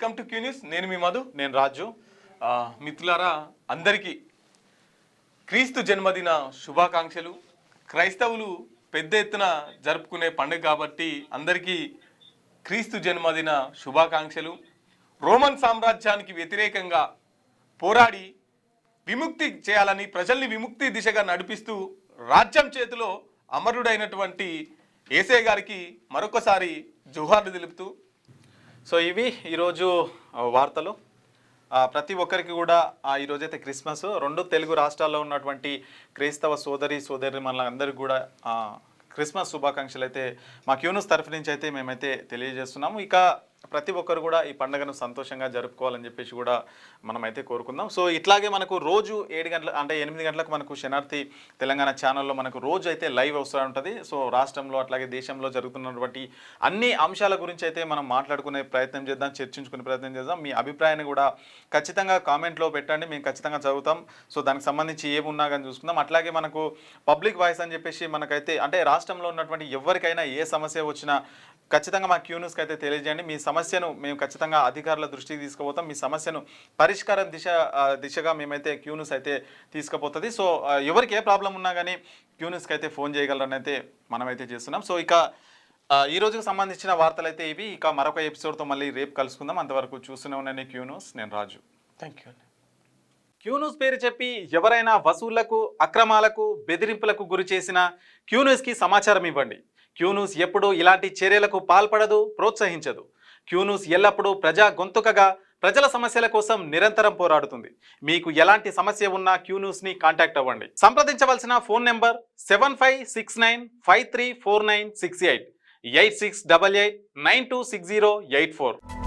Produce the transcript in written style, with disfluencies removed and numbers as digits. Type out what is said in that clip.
Welcome to Q news. నేను మీ మధు. నేను రాజు. మిత్రులారా, అందరికీ క్రీస్తు జన్మదిన శుభాకాంక్షలు. క్రైస్తవులు పెద్ద ఎత్తున జరుపుకునే పండుగ కాబట్టి అందరికీ క్రీస్తు జన్మదిన శుభాకాంక్షలు. రోమన్ సామ్రాజ్యానికి వ్యతిరేకంగా పోరాడి విముక్తి చేయాలని ప్రజల్ని విముక్తి దిశగా నడిపిస్తూ రాజ్యం చేతిలో అమరుడైనటువంటి యేసయ్య గారికి మరొకసారి జోహార్లు తెలుపుతూ, సో ఇవి ఈరోజు వార్తలు. ప్రతి ఒక్కరికి కూడా ఈరోజైతే క్రిస్మస్. రెండు తెలుగు రాష్ట్రాల్లో ఉన్నటువంటి క్రైస్తవ సోదరి మనందరికీ కూడా క్రిస్మస్ శుభాకాంక్షలు అయితే మా క్యూన్యూస్ తరఫు నుంచి అయితే మేమైతే తెలియజేస్తున్నాము. ఇక ప్రతి ఒక్కరు కూడా ఈ పండుగను సంతోషంగా జరుపుకోవాలని చెప్పేసి కూడా మనమైతే కోరుకుందాం. సో ఇట్లాగే మనకు రోజు 7 గంటల అంటే 8 గంటలకు మనకు శనార్థి తెలంగాణ ఛానల్లో మనకు రోజు అయితే లైవ్ వస్తూ ఉంటుంది. సో రాష్ట్రంలో అట్లాగే దేశంలో జరుగుతున్నటువంటి అన్ని అంశాల గురించి అయితే మనం మాట్లాడుకునే ప్రయత్నం చేద్దాం, చర్చించుకునే ప్రయత్నం చేద్దాం. మీ అభిప్రాయాన్ని కూడా ఖచ్చితంగా కామెంట్లో పెట్టండి, మేము ఖచ్చితంగా చదువుతాం. సో దానికి సంబంధించి ఏమున్నా కానీ చూసుకుందాం. అట్లాగే మనకు పబ్లిక్ వాయిస్ అని చెప్పేసి మనకైతే అంటే రాష్ట్రంలో ఉన్నటువంటి ఎవరికైనా ఏ సమస్య వచ్చినా ఖచ్చితంగా మా క్యూన్యూస్కి అయితే తెలియజేయండి. మీ సమస్యను మేము ఖచ్చితంగా అధికారుల దృష్టికి తీసుకుపోతాం. మీ సమస్యను పరిష్కారం దిశగా మేమైతే క్యూన్యూస్ అయితే తీసుకుపోతుంది. సో ఎవరికి ఏ ప్రాబ్లం ఉన్నా కానీ క్యూన్యూస్కి అయితే ఫోన్ చేయగలరని అయితే మనమైతే చేస్తున్నాం. సో ఇక ఈ రోజుకు సంబంధించిన వార్తలు అయితే ఇవి. ఇక మరొక ఎపిసోడ్తో మళ్ళీ రేపు కలుసుకుందాం. అంతవరకు చూస్తూనే ఉన్నాను క్యూన్యూస్. నేను రాజు. Thank you. క్యూన్యూస్ పేరు చెప్పి ఎవరైనా వసూళ్లకు, అక్రమాలకు, బెదిరింపులకు గురి చేసిన క్యూన్యూస్కి సమాచారం ఇవ్వండి. క్యూన్యూస్ ఎప్పుడూ ఇలాంటి చర్యలకు పాల్పడదు, ప్రోత్సహించదు. క్యూన్యూస్ ఎల్లప్పుడూ ప్రజా గొంతుకగా ప్రజల సమస్యల కోసం నిరంతరం పోరాడుతుంది. మీకు ఎలాంటి సమస్య ఉన్నా క్యూన్యూస్ని కాంటాక్ట్ అవ్వండి. సంప్రదించవలసిన ఫోన్ నెంబర్ 7569534968 8688926084.